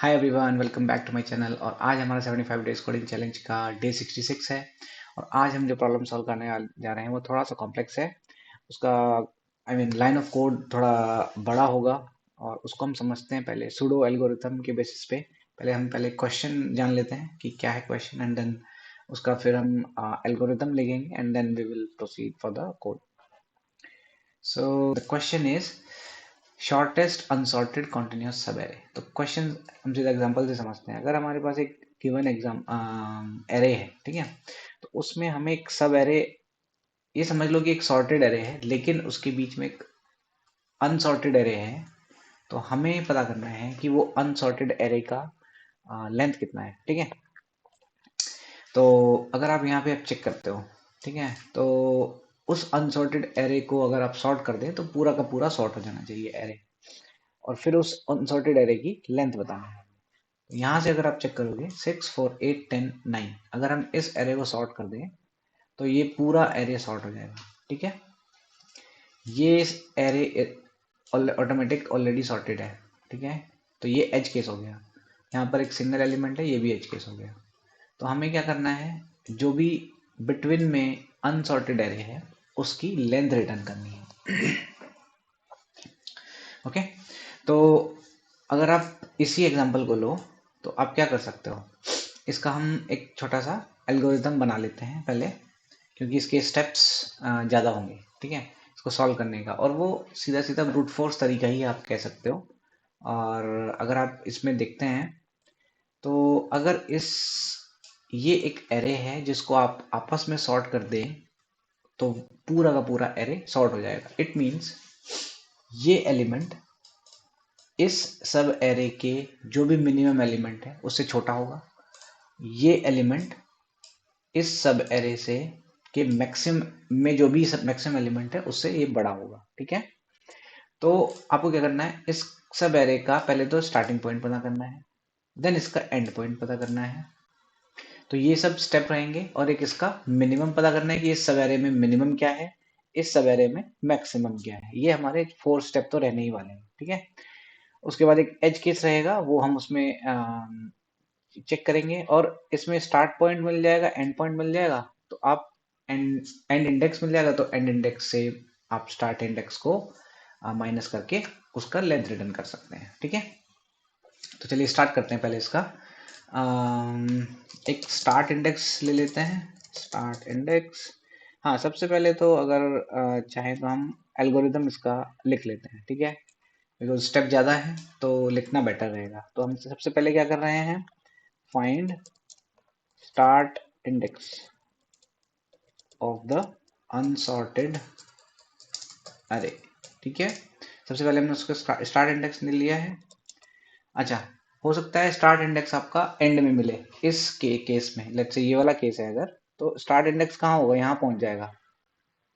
Hi everyone, welcome back to my channel. और आज हमारा 75 डेज कोडिंग चैलेंज का डे 66 है। और आज हम जो प्रॉब्लम सॉल्व करने जा रहे हैं वो थोड़ा सा कॉम्प्लेक्स है। उसका लाइन ऑफ कोड थोड़ा बड़ा होगा। और उसको हम समझते हैं पहले सूडो एल्गोरिथम के बेसिस पे। पहले क्वेश्चन जान लेते हैं कि क्या है क्वेश्चन, एंड देन उसका फिर हम एल्गोरिथम लिखेंगे, and then we will proceed for the code. So the question is shortest unsorted continuous subarray. तो क्वेश्चन हम सीधा एग्जांपल से समझते हैं। अगर हमारे पास एक गिवन एग्जाम एरे है, ठीक है, तो उसमें हमें एक सब एरे, ये समझ लो कि एक सॉर्टेड एरे है लेकिन उसके बीच में एक अनसॉर्टेड एरे है। तो हमें पता करना है कि वो अनसॉर्टेड एरे का लेंथ कितना है, ठीक है। तो अगर आप यहाँ पे आप चेक करते हो, ठीक है, तो उस अनसॉर्टेड एरे को अगर आप सॉर्ट कर दें तो पूरा का पूरा सॉर्ट हो जाना चाहिए एरे। और फिर उस अनसॉर्टेड एरे की लेंथ बताना है। यहाँ से अगर आप चेक करोगे 6, 4, 8, 10, 9, अगर हम इस एरे को सॉर्ट कर दें तो ये पूरा एरे सॉर्ट हो जाएगा, ठीक है। ये एरे ऑटोमेटिक ऑलरेडी सॉर्टेड है, ठीक है। तो ये एज केस हो गया। यहाँ पर एक सिंगल एलिमेंट है, ये भी एज केस हो गया। तो हमें क्या करना है, जो भी बिटवीन में अनसॉर्टेड एरे है उसकी लेंथ रिटर्न करनी है। ओके। तो अगर आप इसी एग्जांपल को लो तो आप क्या कर सकते हो, इसका हम एक छोटा सा एल्गोरिथम बना लेते हैं पहले, क्योंकि इसके स्टेप्स ज़्यादा होंगे, ठीक है, इसको सॉल्व करने का। और वो सीधा सीधा ब्रूट फोर्स तरीका ही आप कह सकते हो। और अगर आप इसमें देखते हैं तो अगर ये एक एरे है जिसको आप आपस में सॉर्ट कर दें तो पूरा का पूरा एरे सॉर्ट हो जाएगा। इट मीन्स ये एलिमेंट इस सब एरे के जो भी मिनिमम एलिमेंट है उससे छोटा होगा। ये एलिमेंट इस सब एरे से के मैक्सिमम में जो भी मैक्सिमम एलिमेंट है उससे ये बड़ा होगा, ठीक है। तो आपको क्या करना है, इस सब एरे का पहले तो स्टार्टिंग पॉइंट पता करना है, देन इसका एंड पॉइंट पता करना है। तो ये सब स्टेप रहेंगे। और एक इसका मिनिमम पता करना है कि इस सब एरे में मिनिमम क्या है, इस सब एरे में मैक्सिमम क्या है। ये हमारे 4 स्टेप तो रहने ही वाले हैं, ठीक है। उसके बाद एक एज केस रहेगा, वो हम उसमें चेक करेंगे। और इसमें स्टार्ट पॉइंट मिल जाएगा, एंड पॉइंट मिल जाएगा। तो आप एंड एंड इंडेक्स मिल जाएगा, तो एंड इंडेक्स से आप स्टार्ट इंडेक्स को माइनस करके उसका लेंथ रिटर्न कर सकते हैं, ठीक है। तो चलिए स्टार्ट करते हैं। पहले इसका एक स्टार्ट इंडेक्स ले लेते हैं। स्टार्ट इंडेक्स, हाँ, सबसे पहले तो अगर चाहे तो हम एल्गोरिदम इसका लिख लेते हैं, ठीक है, बिकॉज स्टेप ज़्यादा है तो लिखना बेटर रहेगा। तो हम सबसे पहले क्या कर रहे हैं, find start index of the unsorted अरे, ठीक है। सबसे पहले हमने उसको स्टार्ट इंडेक्स ले लिया है। अच्छा, हो सकता है स्टार्ट इंडेक्स आपका एंड में मिले। इस केस में लेट्स से ये वाला केस है अगर, तो स्टार्ट इंडेक्स कहाँ होगा, यहाँ पहुंच जाएगा,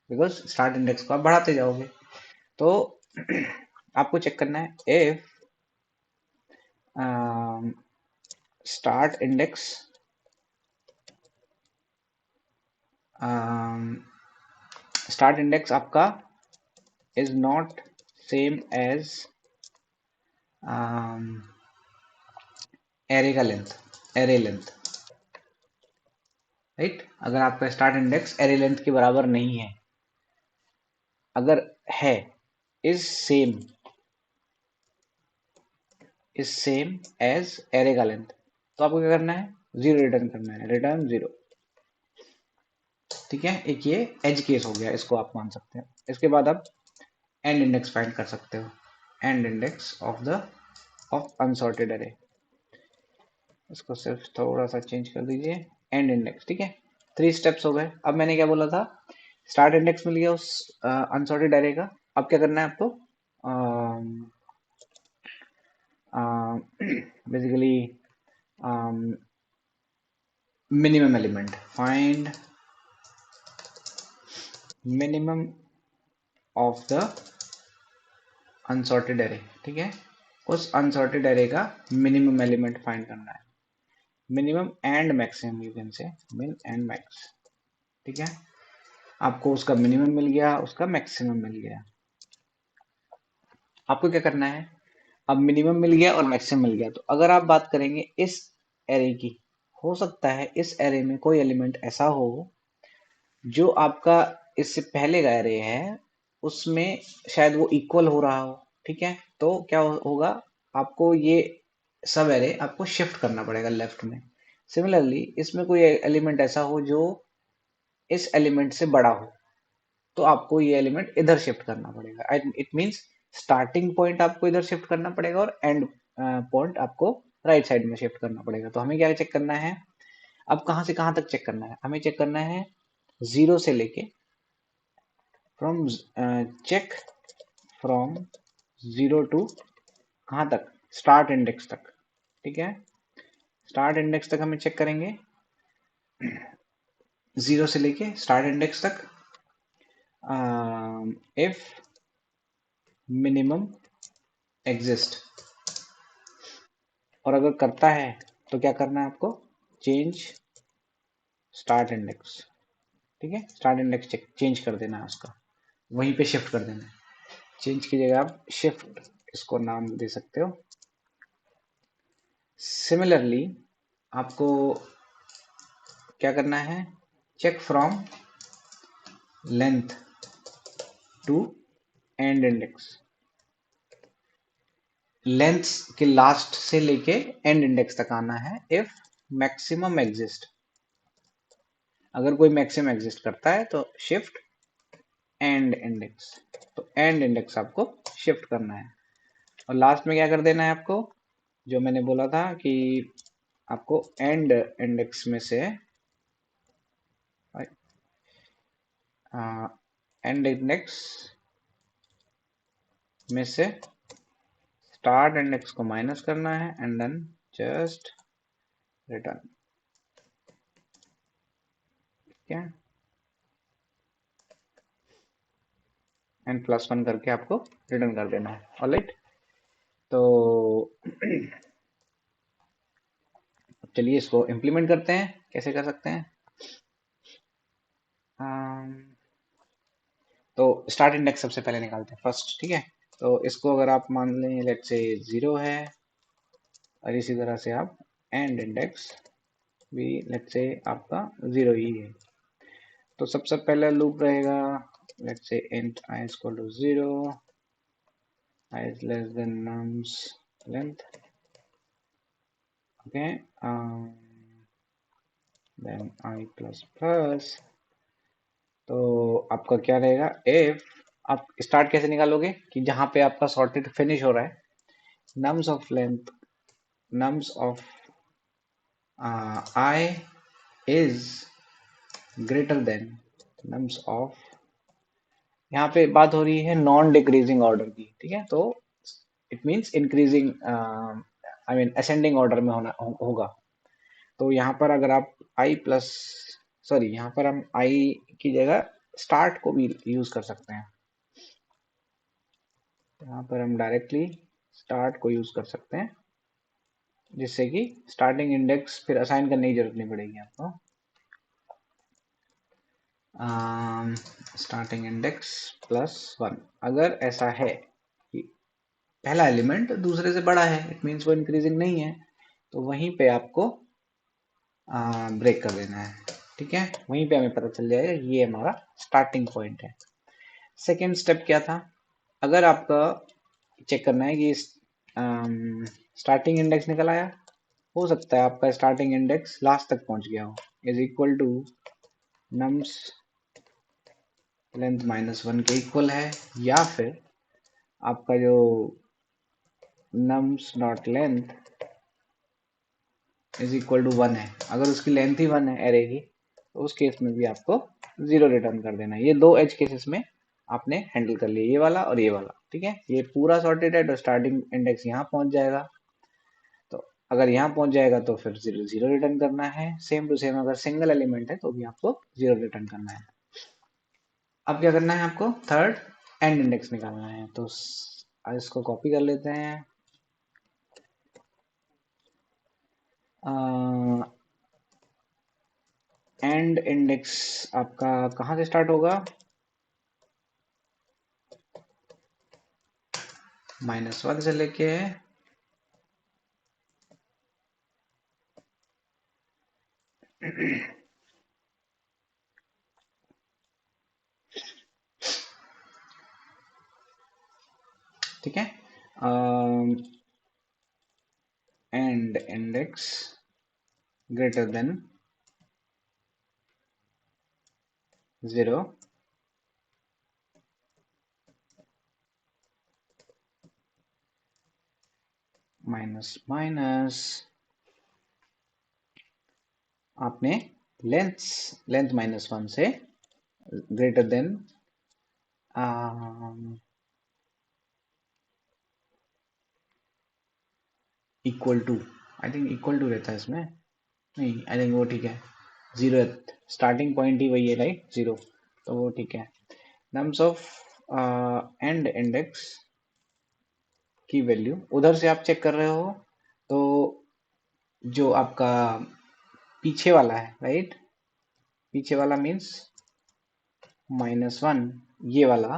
बिकॉज स्टार्ट इंडेक्स को आप बढ़ाते जाओगे। तो आपको चेक करना है if start index start index आपका is not same as array का लेंथ, एरे लेंथ, राइट। अगर आपका स्टार्ट इंडेक्स एरे लेंथ के बराबर नहीं है, अगर है, इज सेम एज एरे का लेंथ, तो आपको क्या करना है, जीरो रिटर्न करना है, रिटर्न जीरो, ठीक है। एक ये एज केस हो गया, इसको आप मान सकते हैं। इसके बाद आप एंड इंडेक्स फाइंड कर सकते हो, and index of unsorted array. इसको सिर्फ थोड़ा सा चेंज कर दीजिए, एंड इंडेक्स, ठीक है। 3 स्टेप्स हो गए। अब मैंने क्या बोला था, स्टार्ट इंडेक्स मिल गया उस अनसॉर्टेड एरे का। अब क्या करना है आपको, basically minimum element, find minimum of the unsorted array, ठीक है। उस अनसॉर्टेड एरे का मिनिमम एलिमेंट फाइंड करना है। Minimum and maximum, you can say मिन एंड मैक्स, ठीक है। आपको उसका मिनिमम मिल गया, उसका मैक्सिमम मिल गया। आपको क्या करना है, अब मिनिमम मिल गया और मैक्सिमम मिल गया। तो अगर आप बात करेंगे इस एरे की, हो सकता है इस एरे में कोई एलिमेंट ऐसा हो जो आपका इससे पहले का एरे है उसमें शायद वो इक्वल हो रहा हो। ठीक है, तो क्या होगा, आपको ये सब एरे आपको शिफ्ट करना पड़ेगा लेफ्ट में। सिमिलरली इसमें कोई एलिमेंट ऐसा हो जो इस एलिमेंट से बड़ा हो, तो आपको ये एलिमेंट इधर शिफ्ट करना पड़ेगा। इट मींस स्टार्टिंग पॉइंट आपको इधर शिफ्ट करना पड़ेगा और एंड पॉइंट आपको राइट साइड में शिफ्ट करना पड़ेगा। तो हमें क्या चेक करना है, अब कहाँ से कहाँ तक चेक करना है, हमें चेक करना है जीरो से लेके from check from zero to कहाँ तक, स्टार्ट इंडेक्स तक। ठीक है, स्टार्ट इंडेक्स तक हमें चेक करेंगे, जीरो से लेके स्टार्ट इंडेक्स तक। इफ मिनिमम एग्जिस्ट, और अगर करता है तो क्या करना है आपको, चेंज स्टार्ट इंडेक्स। ठीक है, स्टार्ट इंडेक्स चेंज कर देना है उसका, वहीं पे शिफ्ट कर देना है। चेंज की जगह आप शिफ्ट इसको नाम दे सकते हो। सिमिलरली आपको क्या करना है, check from length to end index, length के लास्ट से लेके एंड इंडेक्स तक आना है। इफ मैक्सिमम एग्जिस्ट, अगर कोई मैक्सिमम एग्जिस्ट करता है तो शिफ्ट एंड इंडेक्स, तो एंड इंडेक्स आपको शिफ्ट करना है। और लास्ट में क्या कर देना है आपको, जो मैंने बोला था कि आपको एंड इंडेक्स में से एंड इंडेक्स में से स्टार्ट इंडेक्स को माइनस करना है एंड देन जस्ट रिटर्न। क्या, एंड प्लस वन करके आपको रिटर्न कर देना है। ऑलराइट, तो चलिए इसको इम्प्लीमेंट करते हैं, कैसे कर सकते हैं। अम, तो स्टार्ट इंडेक्स सबसे पहले निकालते हैं फर्स्ट। ठीक है, तो इसको अगर आप मान लें लेट्स से जीरो है, और इसी तरह से आप एंड इंडेक्स भी लेट्स से आपका जीरो ही है। तो सबसे पहले लूप रहेगा let's say int I is equal to 0, I is less than nums length, okay, then I plus plus। तो आपका क्या रहेगा, if आप स्टार्ट कैसे निकालोगे कि जहां पे आपका सॉर्टेड फिनिश हो रहा है, nums of length, nums of I is greater than nums of, यहाँ पे बात हो रही है नॉन डिक्रीजिंग ऑर्डर की। ठीक है, तो it means increasing I mean ascending order में होगा। तो यहाँ पर अगर आप आई प्लस, सॉरी यहाँ पर हम आई की जगह स्टार्ट को भी यूज कर सकते हैं। यहाँ पर हम डायरेक्टली स्टार्ट को यूज कर सकते हैं, जिससे कि स्टार्टिंग इंडेक्स फिर असाइन करने की जरूरत नहीं पड़ेगी आपको। स्टार्टिंग इंडेक्स प्लस वन, अगर ऐसा है कि पहला एलिमेंट दूसरे से बड़ा है, इट मीन्स वो इंक्रीजिंग नहीं है, तो वहीं पे आपको ब्रेक कर देना है। ठीक है, वहीं पे हमें पता चल जाएगा ये हमारा स्टार्टिंग पॉइंट है। सेकेंड स्टेप क्या था, अगर आपका चेक करना है कि स्टार्टिंग इंडेक्स निकल आया, हो सकता है आपका स्टार्टिंग इंडेक्स लास्ट तक पहुंच गया हो, is equal to nums length minus one के इक्वल है, या फिर आपका जो nums dot length is equal to one है, अगर उसकी लेंथ ही वन है एरे की, तो उस केस में भी आपको जीरो रिटर्न कर देना है। ये दो एज केसेस में आपने हैंडल कर लिया, ये वाला और ये वाला। ठीक है, ये पूरा सॉर्टेड है तो स्टार्टिंग इंडेक्स यहाँ पहुंच जाएगा, तो अगर यहाँ पहुंच जाएगा तो फिर जीरो जीरो रिटर्न करना है। सेम टू सेम अगर सिंगल एलिमेंट है तो भी आपको जीरो रिटर्न करना है। अब क्या करना है आपको, थर्ड एंड इंडेक्स निकालना है। तो इसको कॉपी कर लेते हैं। एंड इंडेक्स आपका कहाँ से स्टार्ट होगा, -1 से लेके ठीक है, end index greater than 0 minus minus आपने लेंथ -1 से greater than equal to, I think equal to रहता है इसमें, नहीं आई थिंक वो ठीक है, 0 स्टार्टिंग पॉइंट ही वही है राइट, 0, तो वो ठीक है। नम्स ऑफ एंड इंडेक्स की वैल्यू उधर से आप चेक कर रहे हो, तो जो आपका पीछे वाला है राइट, पीछे वाला मीन्स -1, ये वाला,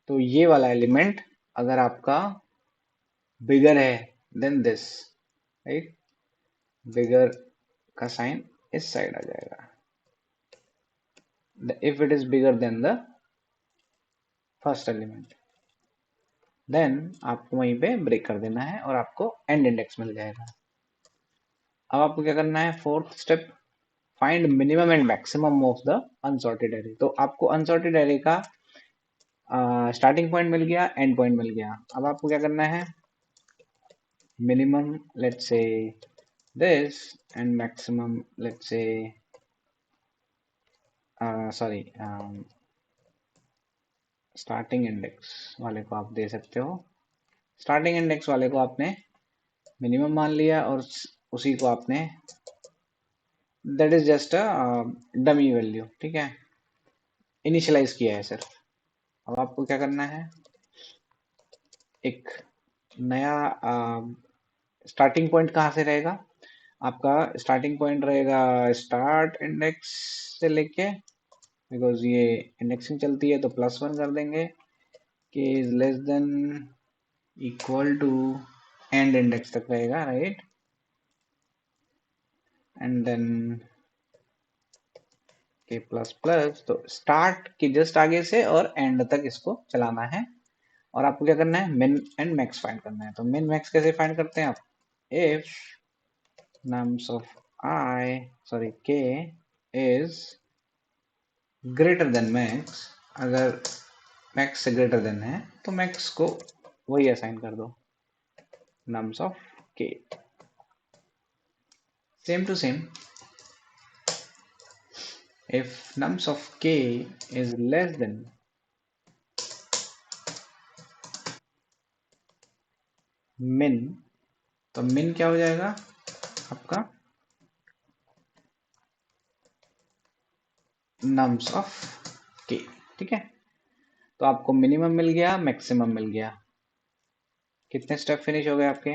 तो ये वाला एलिमेंट अगर आपका बिगर है देन दिस राइट, बिगर का साइन इस साइड आ जाएगा, if it is bigger than the first element, then आपको वहीं पे ब्रेक कर देना है और आपको एंड इंडेक्स मिल जाएगा। अब आपको क्या करना है, fourth step, find minimum and maximum of the unsorted array. तो आपको अनसॉर्टेड एरे का स्टार्टिंग पॉइंट मिल गया, एंड पॉइंट मिल गया। अब आपको क्या करना है, minimum let's say this and maximum let's say sorry starting index वाले को आप दे सकते हो, स्टार्टिंग इंडेक्स वाले को आपने मिनिमम मान लिया और उसी को आपने, that is just a dummy value, ठीक है, इनिशियलाइज किया है सिर्फ। अब आपको क्या करना है, एक नया स्टार्टिंग पॉइंट कहाँ से रहेगा, आपका स्टार्टिंग पॉइंट रहेगा स्टार्ट इंडेक्स से लेके, बिकॉज ये इंडेक्सिंग चलती है तो +1 कर देंगे कि is less than equal to end index तक रहेगा right, and then k plus plus, तो स्टार्ट के जस्ट आगे से और एंड तक इसको चलाना है। और आपको क्या करना है, मिन एंड मैक्स फाइंड करना है। तो मिन मैक्स कैसे फाइंड करते हैं आप, if nums of I sorry k is greater than max, अगर मैक्स से ग्रेटर देन है तो मैक्स को वही असाइन कर दो, nums of k, same to same, if nums of k is less than min, तो min क्या हो जाएगा आपका, nums of k, ठीक है। तो आपको मिनिमम मिल गया, मैक्सिमम मिल गया, कितने स्टेप फिनिश हो गए आपके,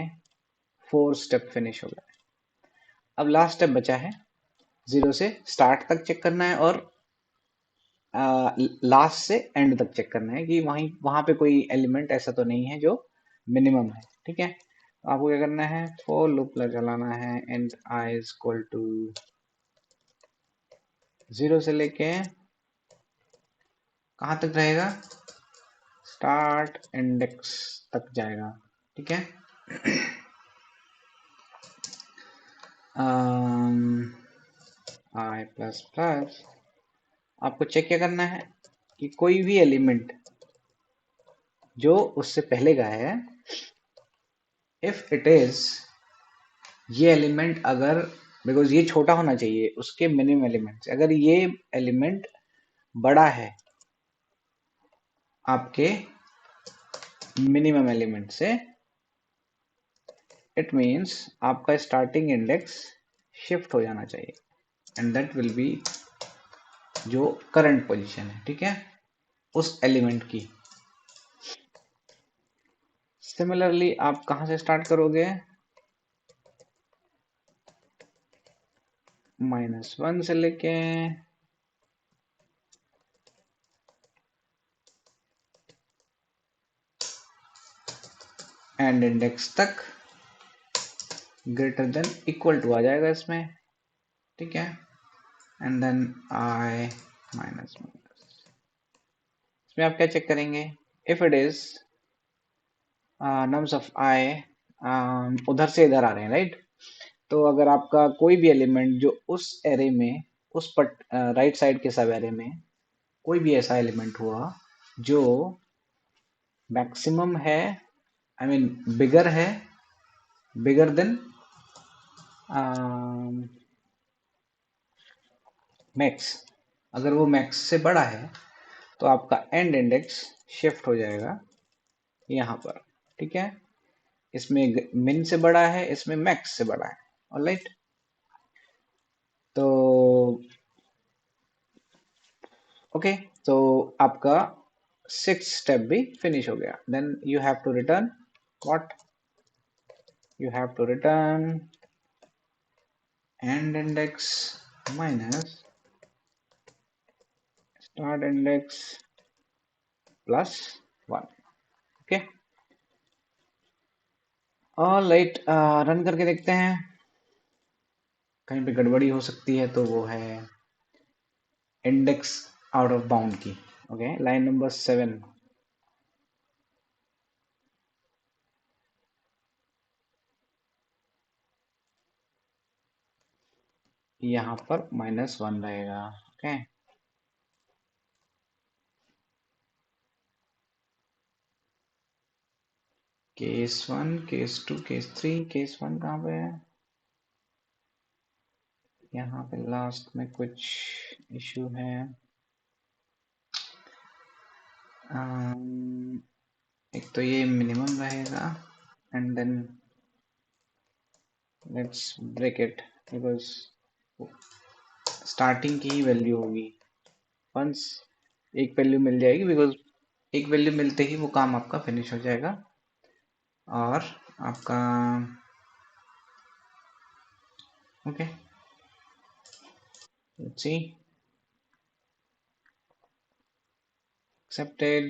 4 स्टेप फिनिश हो गए। अब लास्ट स्टेप बचा है, 0 से स्टार्ट तक चेक करना है और लास्ट से एंड तक चेक करना है कि वहां पे कोई एलिमेंट ऐसा तो नहीं है जो मिनिमम है, ठीक है। तो आपको क्या करना है, फॉर लूप चलाना है, and I is equal to 0 से लेके कहाँ तक रहेगा, स्टार्ट इंडेक्स तक जाएगा, ठीक है। आई प्लस प्लस, आपको चेक क्या करना है कि कोई भी एलिमेंट जो उससे पहले का है, इफ इट इज, ये एलिमेंट अगर, बिकॉज ये छोटा होना चाहिए उसके मिनिमम एलिमेंट से, अगर ये एलिमेंट बड़ा है आपके मिनिमम एलिमेंट से, इट मीन्स आपका स्टार्टिंग इंडेक्स शिफ्ट हो जाना चाहिए, एंड दैट विल बी जो करंट पोजीशन है, ठीक है, उस एलिमेंट की। सिमिलरली आप कहां से स्टार्ट करोगे, -1 से लेके एंड इंडेक्स तक ग्रेटर देन इक्वल टू आ जाएगा इसमें, ठीक है, and then i minus minus. इसमें आप क्या चेक करेंगे, if it is nums of i उधर से इधर आ रहे हैं, राइट। तो अगर आपका कोई भी एलिमेंट जो उस एरे में, उस पट राइट साइड के सब एरे में कोई भी ऐसा एलिमेंट हुआ जो मैक्सिमम है, आई मीन बिगर है, बिगर देन मैक्स, अगर वो मैक्स से बड़ा है तो आपका एंड इंडेक्स शिफ्ट हो जाएगा यहाँ पर, ठीक है। इसमें मिन से बड़ा है, इसमें मैक्स से बड़ा है, ऑलराइट। तो ओके, तो आपका 6th स्टेप भी फिनिश हो गया। Then you have to return what, you have to return end index minus start index plus 1, okay. Alright, run करके देखते हैं, कहीं पे गड़बड़ी हो सकती है तो वो है इंडेक्स आउट ऑफ बाउंड की, ओके। लाइन नंबर 7, यहाँ पर -1 रहेगा, okay. Case 1, case 2, case 3, case 1 कहाँ पे है, यहाँ पे लास्ट में कुछ इशू है। एक तो ये मिनिमम रहेगा and then let's break it, because starting की ही वैल्यू होगी। वंस एक वैल्यू मिल जाएगी, बिकॉज एक वैल्यू मिलते ही वो काम आपका फिनिश हो जाएगा और आपका okay. Let's see, accepted,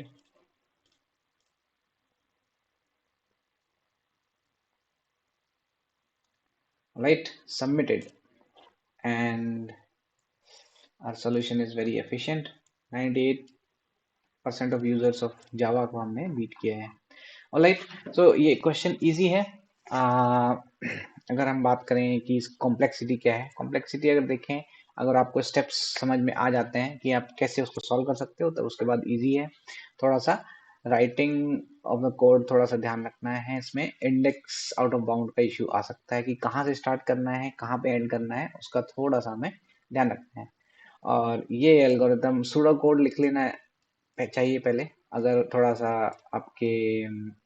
right, submitted, and our solution is very efficient. 98% of users of Java को हमने बीट किया है। ऑलराइट, सो ये क्वेश्चन इजी है। अगर हम बात करें कि इस कॉम्प्लेक्सिटी क्या है, कॉम्प्लेक्सिटी अगर देखें, अगर आपको स्टेप्स समझ में आ जाते हैं कि आप कैसे उसको सॉल्व कर सकते हो, तो उसके बाद इजी है। थोड़ा सा राइटिंग ऑफ द कोड थोड़ा सा ध्यान रखना है, इसमें इंडेक्स आउट ऑफ बाउंड का इश्यू आ सकता है कि कहाँ से स्टार्ट करना है, कहाँ पे एंड करना है, उसका थोड़ा सा हमें ध्यान रखना है। और ये एल्गोरिथम सूडो कोड लिख लेना चाहिए पहले। अगर थोड़ा सा आपके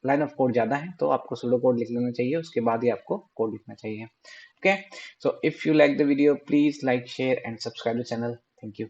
लाइन ऑफ कोड ज़्यादा है तो आपको सूडो कोड लिख लेना चाहिए, उसके बाद ही आपको कोड लिखना चाहिए, okay. So if you like the video, please like, share and subscribe the channel. Thank you.